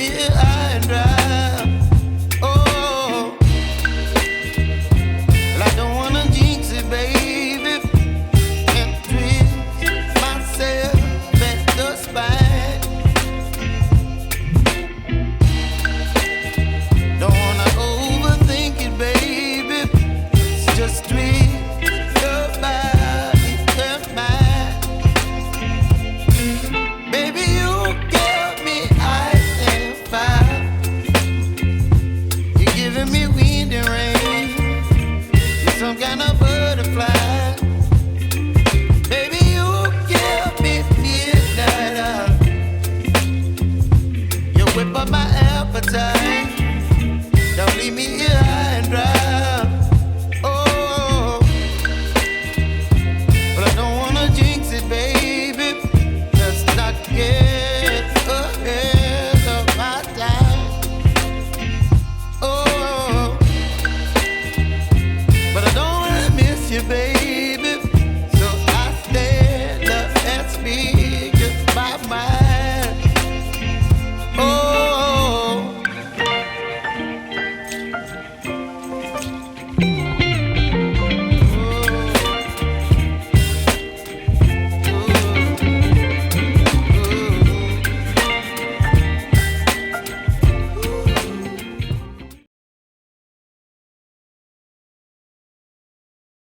real high and dry. Oh, well, I don't wanna jinx it, baby, and twist myself at the spine. Don't wanna overthink it, baby. It's just twist your body and mine. Baby, you give me ice and fire. You're giving me wind and rain. You're some kind of butterfly. Baby, you give me midnight. You whip up my appetite. Don't leave me